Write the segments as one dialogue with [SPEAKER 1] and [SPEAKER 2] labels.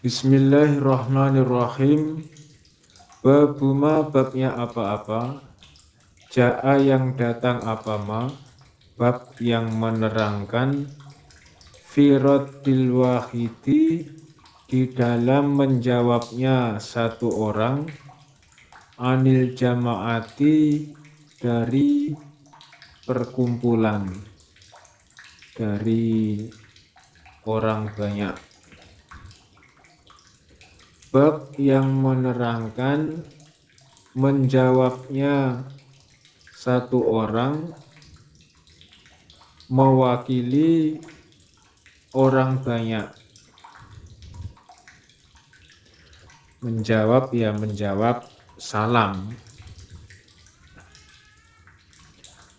[SPEAKER 1] Bismillahirrahmanirrahim. Babuma babnya apa-apa. Ja'a yang datang apa ma. Bab yang menerangkan Firadil wahidi di dalam menjawabnya satu orang. Anil jama'ati dari perkumpulan, dari orang banyak. Bab yang menerangkan menjawabnya satu orang mewakili orang banyak. Menjawab salam.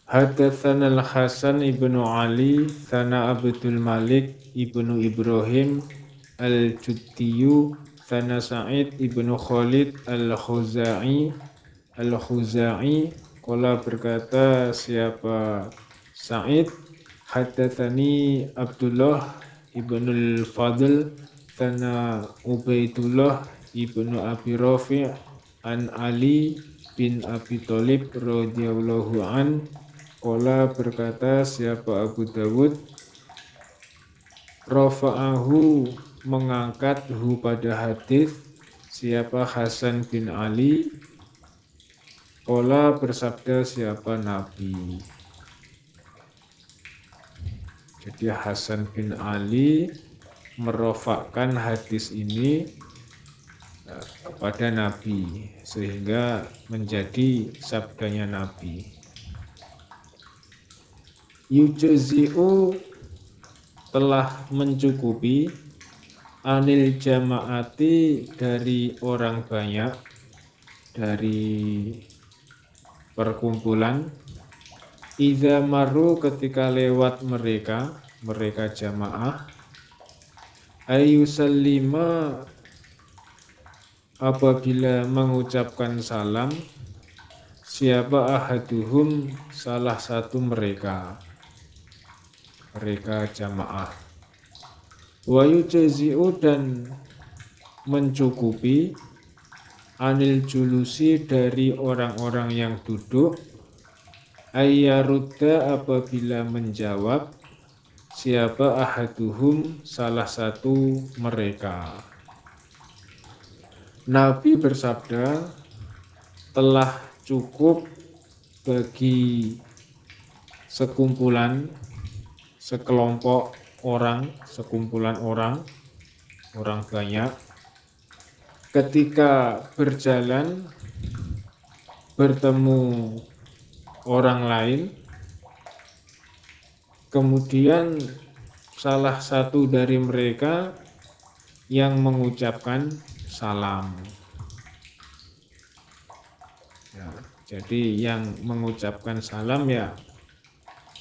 [SPEAKER 1] Hadatsana Al-Hasan ibnu Ali, Sana Abdul Malik ibnu Ibrahim Al-Juddiyu, Sana Sa'id ibnu Khalid Al-Khuzai, Qala berkata siapa Sa'id, hadatsani Abdullah ibnu Al-Fadl, Sana Ubaidullah ibnu Abi Rafi' an Ali bin Abi Thalib radhiyallahu an. Qala berkata siapa Abu Dawud, rafa'ahu mengangkat hu pada hadis siapa Hasan bin Ali. Qala bersabda siapa Nabi. Jadi Hasan bin Ali merofakkan hadis ini kepada Nabi sehingga menjadi sabdanya Nabi. Yujzi'u telah mencukupi anil jama'ati dari orang banyak, dari perkumpulan. Idza maru ketika lewat mereka jamaah. Ayyusallima apabila mengucapkan salam siapa ahaduhum salah satu mereka jamaah. Wa yujzi'u dan mencukupi anil julusi dari orang-orang yang duduk. Ayyarudda apabila menjawab siapa ahaduhum salah satu mereka. Nabi bersabda, telah cukup bagi sekelompok orang, sekumpulan orang banyak ketika berjalan bertemu orang lain, kemudian salah satu dari mereka yang mengucapkan salam. Ya, jadi yang mengucapkan salam ya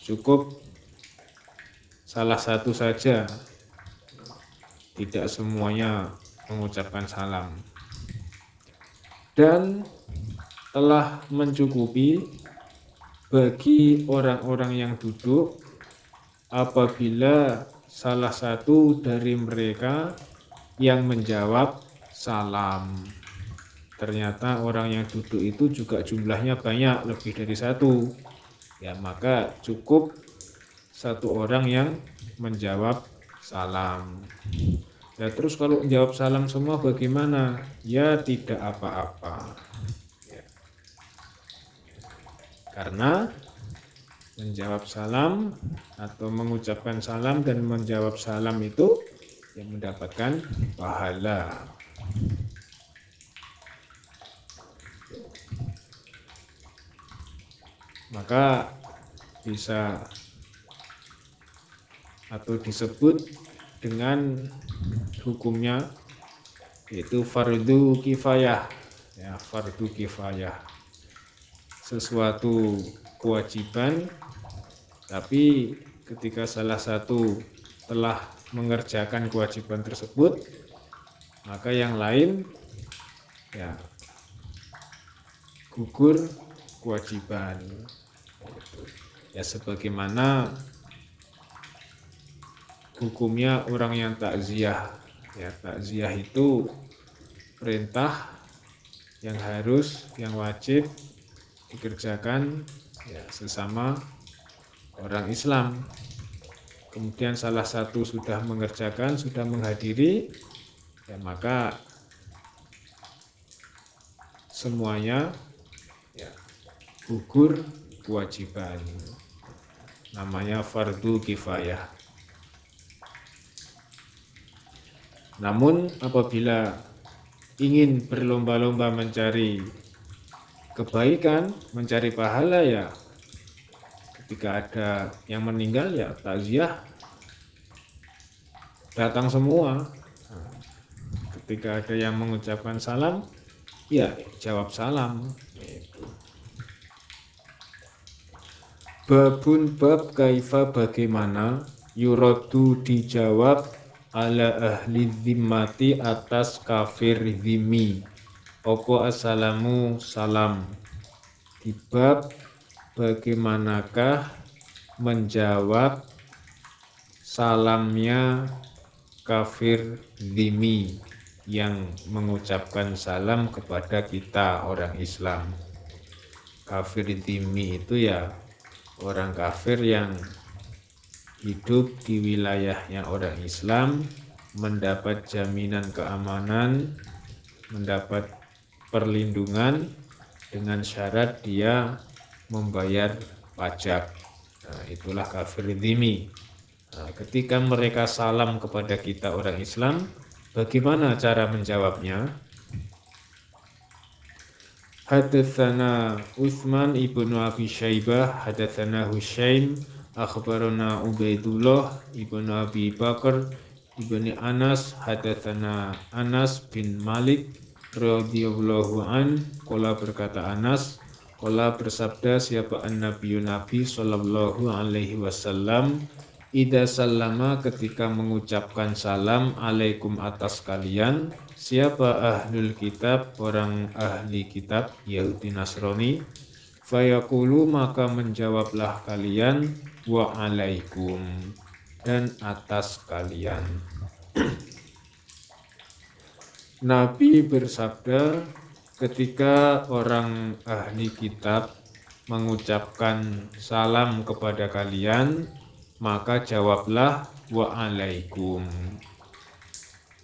[SPEAKER 1] cukup salah satu saja, tidak semuanya mengucapkan salam. Dan telah mencukupi bagi orang-orang yang duduk apabila salah satu dari mereka yang menjawab salam. Ternyata orang yang duduk itu juga jumlahnya banyak, lebih dari satu. Ya, maka cukup satu orang yang menjawab salam. Ya, terus kalau menjawab salam semua bagaimana? Ya tidak apa-apa. Ya. Karena menjawab salam atau mengucapkan salam dan menjawab salam itu yang mendapatkan pahala. Maka bisa atau disebut dengan hukumnya yaitu fardu kifayah. Ya, fardu kifayah. Sesuatu kewajiban, tapi ketika salah satu telah mengerjakan kewajiban tersebut, maka yang lain ya gugur kewajiban. Ya sebagaimana hukumnya orang yang takziah Ya, takziah itu perintah yang harus, yang wajib dikerjakan ya sesama orang Islam. Kemudian salah satu sudah mengerjakan, sudah menghadiri, ya maka semuanya ya gugur kewajiban. Namanya fardu kifayah. Namun apabila ingin berlomba-lomba mencari kebaikan, mencari pahala ya ketika ada yang meninggal ya takziah datang semua. Ketika ada yang mengucapkan salam, ya jawab salam. Babun bab kaifa bagaimana yuradu dijawab ala ahli zimmati atas kafir zimmi. Opo assalamu salam. Di bab bagaimanakah menjawab salamnya kafir zimmi yang mengucapkan salam kepada kita orang Islam. Kafir zimmi itu ya orang kafir yang hidup di wilayahnya orang Islam, mendapat jaminan keamanan, mendapat perlindungan dengan syarat dia membayar pajak. Nah, itulah kafir zimmi. Nah, ketika mereka salam kepada kita orang Islam, bagaimana cara menjawabnya? Hadatsana Utsman ibnu Abi Syaibah, hadatsana Husyaim, akhbarana Ubaidullah ibnu Abi Bakar ibnu Anas, hadatsana Anas bin Malik radhiyallahu an, qala berkata Anas, qala bersabda siapa Nabi sallallahu alaihi wasallam, idza sallama ketika mengucapkan salam alaikum atas kalian, siapa ahlul kitab orang ahli kitab Yahudi Nasrani, fayaqulu maka menjawablah kalian wa alaikum dan atas kalian. Nabi bersabda ketika orang ahli kitab mengucapkan salam kepada kalian, maka jawablah wa'alaikum.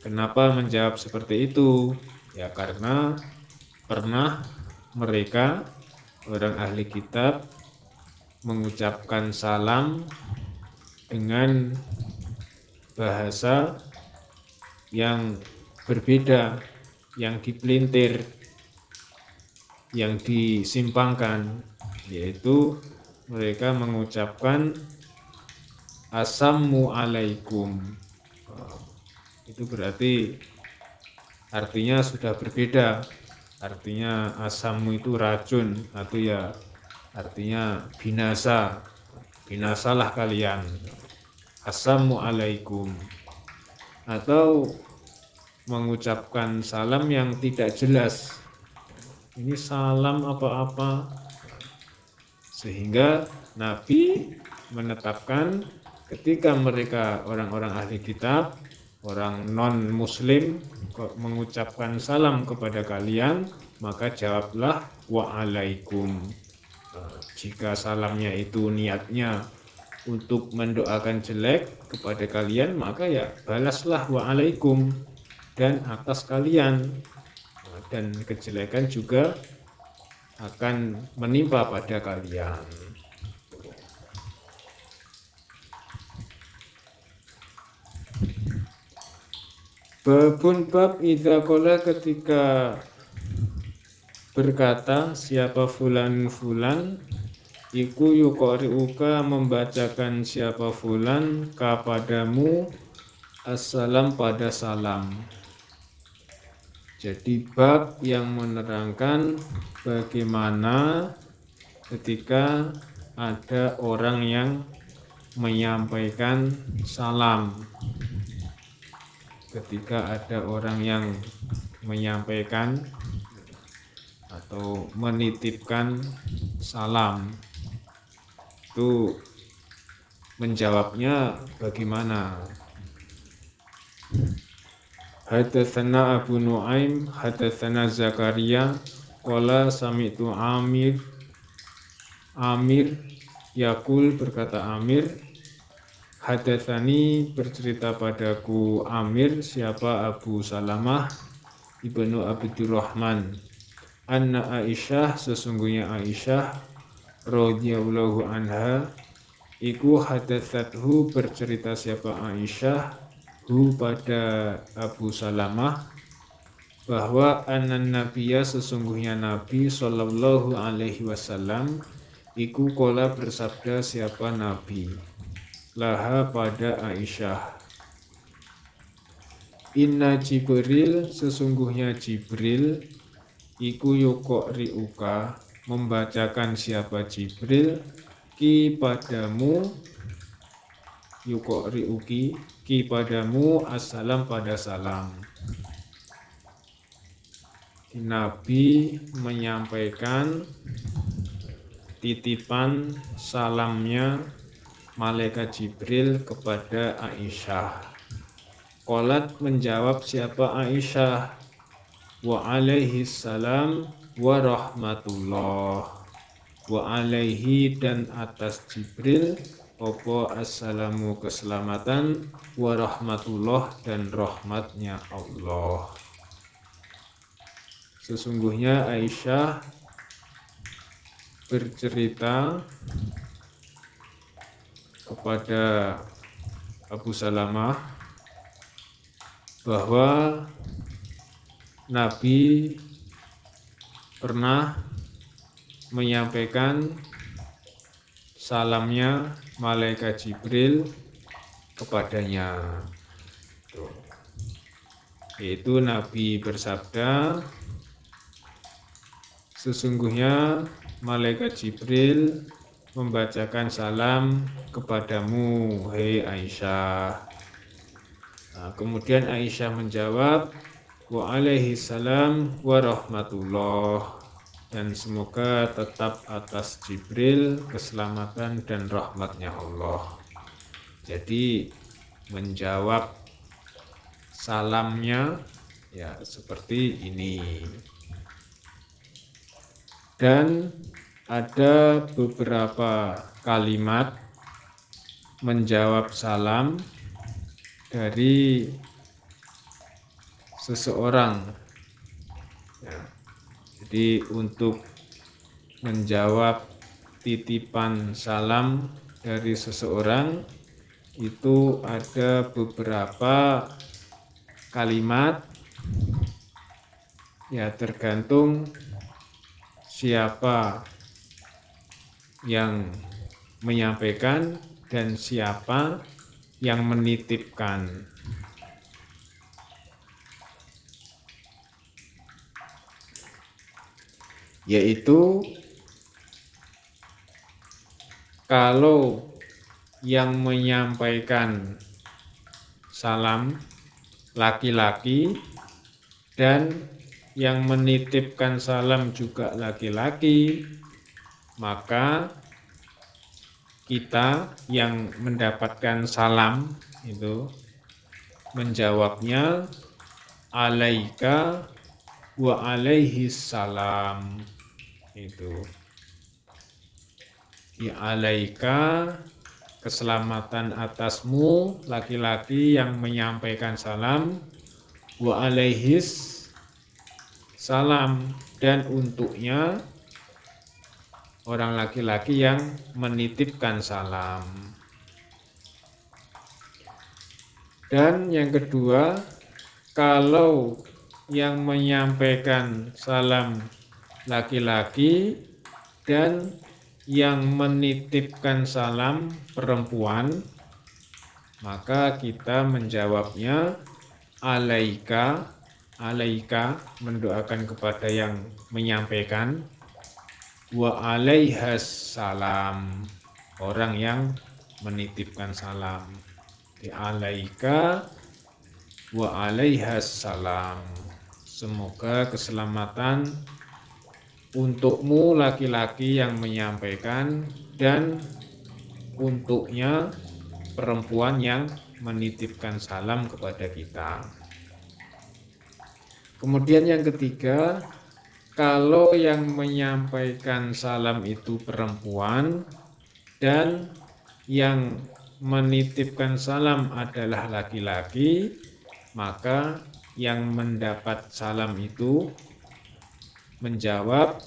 [SPEAKER 1] Kenapa menjawab seperti itu? Ya karena pernah mereka orang ahli kitab mengucapkan salam dengan bahasa yang berbeda, yang dipelintir, yang disimpangkan, yaitu mereka mengucapkan Assalamu alaikum. Itu berarti artinya sudah berbeda. Artinya asammu itu racun, atau ya artinya binasa. Binasalah kalian. Assalamu alaikum. Atau mengucapkan salam yang tidak jelas. Ini salam apa-apa. Sehingga Nabi menetapkan ketika mereka orang-orang ahli kitab, orang non-muslim mengucapkan salam kepada kalian, maka jawablah wa'alaikum. Jika salamnya itu niatnya untuk mendoakan jelek kepada kalian, maka ya balaslah wa'alaikum dan atas kalian. Dan kejelekan juga akan menimpa pada kalian. Babun bab idza qala ketika berkata siapa fulan iku yuqri'uka membacakan siapa fulan kepadamu assalam pada salam. Jadi bab yang menerangkan bagaimana ketika ada orang yang menyampaikan salam. Ketika ada orang yang menyampaikan atau menitipkan salam, itu menjawabnya bagaimana? Hadatsana Abu Nuaim hadatsana Zakaria qala sami'tu Amir Yakul berkata Amir, hadatsani bercerita padaku Amir, siapa Abu Salamah ibnu Abdurrahman, anna Aisyah, sesungguhnya Aisyah radhiyallahu anha, iku hadatsathu bercerita siapa Aisyah hu pada Abu Salamah, bahwa anan nabiyya, sesungguhnya Nabi sallallahu alaihi wasallam, iku kola bersabda siapa Nabi, laha pada Aisyah, inna Jibril, sesungguhnya Jibril, iku yuqri'uka, membacakan siapa Jibril, ki padamu, yuqri'uki, ki padamu, assalam pada salam. Nabi menyampaikan titipan salamnya malaikat Jibril kepada Aisyah. Qalat, menjawab siapa Aisyah, wa alaihi salam wa rahmatullah, wa alaihi dan atas Jibril, opo assalamu keselamatan, wa rahmatullah dan rahmatnya Allah. Sesungguhnya Aisyah bercerita kepada Abu Salamah bahwa Nabi pernah menyampaikan salamnya malaikat Jibril kepadanya. Yaitu Nabi bersabda, sesungguhnya malaikat Jibril membacakan salam kepadamu, hei Aisyah. Nah, kemudian Aisyah menjawab, wa alaihi salam wa rahmatullah, dan semoga tetap atas Jibril keselamatan dan rahmatnya Allah. Jadi menjawab salamnya ya seperti ini. Dan ada beberapa kalimat menjawab salam dari seseorang. Ya, jadi untuk menjawab titipan salam dari seseorang itu ada beberapa kalimat, ya tergantung siapa yang menyampaikan dan siapa yang menitipkan. Yaitu kalau yang menyampaikan salam laki-laki dan yang menitipkan salam juga laki-laki, maka kita yang mendapatkan salam itu menjawabnya alaika wa alaihi salam. Itu ya, alaika keselamatan atasmu laki-laki yang menyampaikan salam, wa alaihis salam dan untuknya orang laki-laki yang menitipkan salam. Dan yang kedua, kalau yang menyampaikan salam laki-laki dan yang menitipkan salam perempuan, maka kita menjawabnya alaika, alaika mendoakan kepada yang menyampaikan, wa alaihas salam orang yang menitipkan salam, di alaika wa alaihas salam, semoga keselamatan untukmu laki-laki yang menyampaikan dan untuknya perempuan yang menitipkan salam kepada kita. Kemudian yang ketiga, kalau yang menyampaikan salam itu perempuan dan yang menitipkan salam adalah laki-laki, maka yang mendapat salam itu menjawab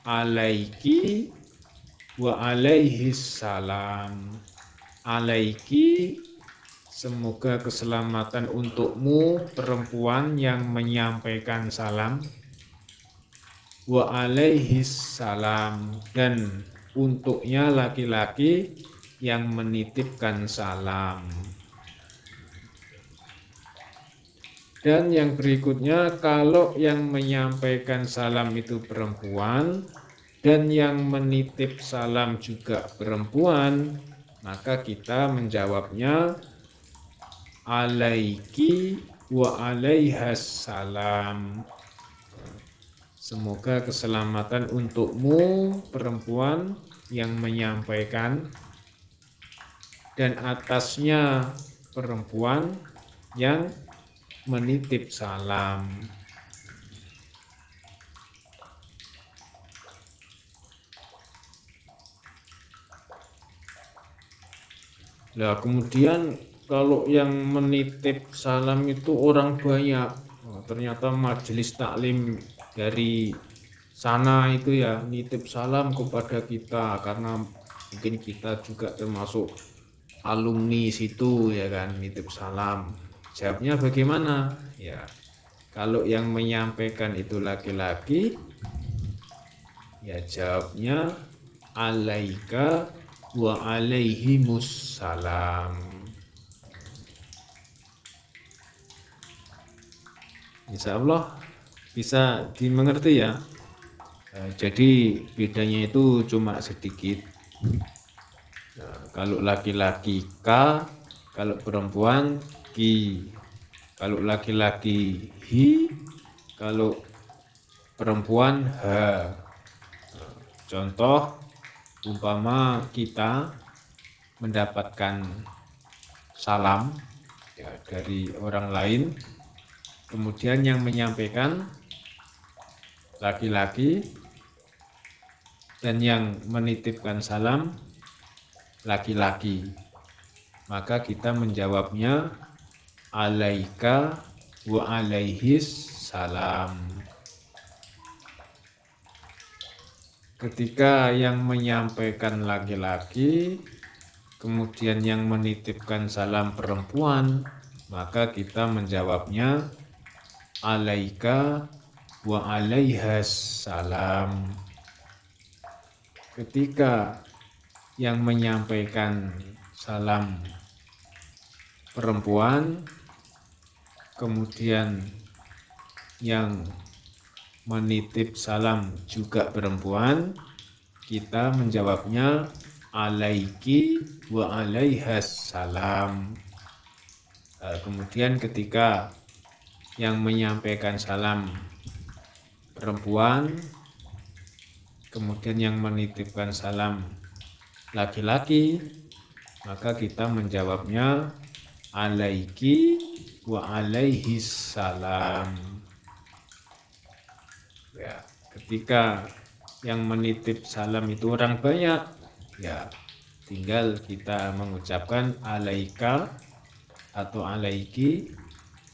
[SPEAKER 1] alaiki wa alaihis salam. Alaiki, semoga keselamatan untukmu perempuan yang menyampaikan salam. Wa alaihis salam, dan untuknya laki-laki yang menitipkan salam. Dan yang berikutnya, kalau yang menyampaikan salam itu perempuan dan yang menitip salam juga perempuan, maka kita menjawabnya alaiki wa alaihas salam. Semoga keselamatan untukmu perempuan yang menyampaikan dan atasnya perempuan yang menitip salam. Nah, kemudian kalau yang menitip salam itu orang banyak, ternyata majelis taklim dari sana itu ya nitip salam kepada kita karena mungkin kita juga termasuk alumni situ ya kan, nitip salam. Jawabnya bagaimana? Ya, kalau yang menyampaikan itu laki-laki, ya jawabnya alaika wa alaihimus salam. Insya Allah bisa dimengerti ya. Jadi bedanya itu cuma sedikit. Nah, kalau laki-laki K, kalau perempuan Ki. Kalau laki-laki Hi, kalau perempuan H. Contoh, umpama kita mendapatkan salam ya, dari orang lain, kemudian yang menyampaikan laki-laki dan yang menitipkan salam laki-laki, maka kita menjawabnya alaika wa alaihis salam. Ketika yang menyampaikan laki-laki, kemudian yang menitipkan salam perempuan, maka kita menjawabnya alaika wa alaihas salam. Ketika yang menyampaikan salam perempuan, kemudian yang menitip salam juga perempuan, kita menjawabnya alaiki wa alaihas salam. Kemudian ketika yang menyampaikan salam perempuan, kemudian yang menitipkan salam laki-laki, maka kita menjawabnya alaiki wa alaihis salam. Ya, ketika yang menitip salam itu orang banyak, ya tinggal kita mengucapkan alaika atau alaiki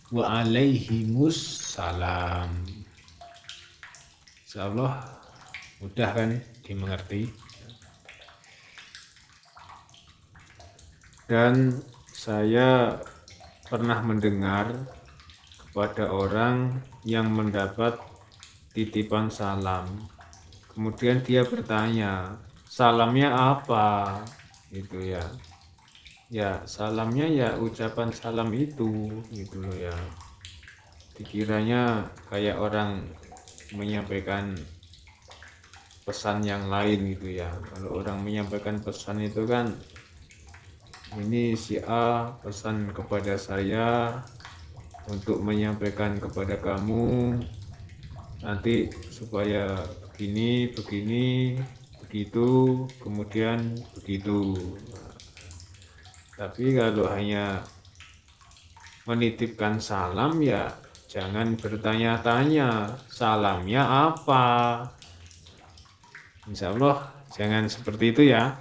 [SPEAKER 1] wa alaihimus salam. Insyaallah mudah kan dimengerti. Dan saya pernah mendengar kepada orang yang mendapat titipan salam, kemudian dia bertanya, salamnya apa? Gitu ya. Ya, salamnya ya ucapan salam itu, gitu loh ya. Dikiranya kayak orang menyampaikan pesan yang lain gitu ya. Kalau orang menyampaikan pesan itu kan, ini si A pesan kepada saya untuk menyampaikan kepada kamu nanti supaya begini, begitu, kemudian begitu. Tapi kalau hanya menitipkan salam ya Jangan bertanya-tanya, salamnya apa? Insya Allah jangan seperti itu ya.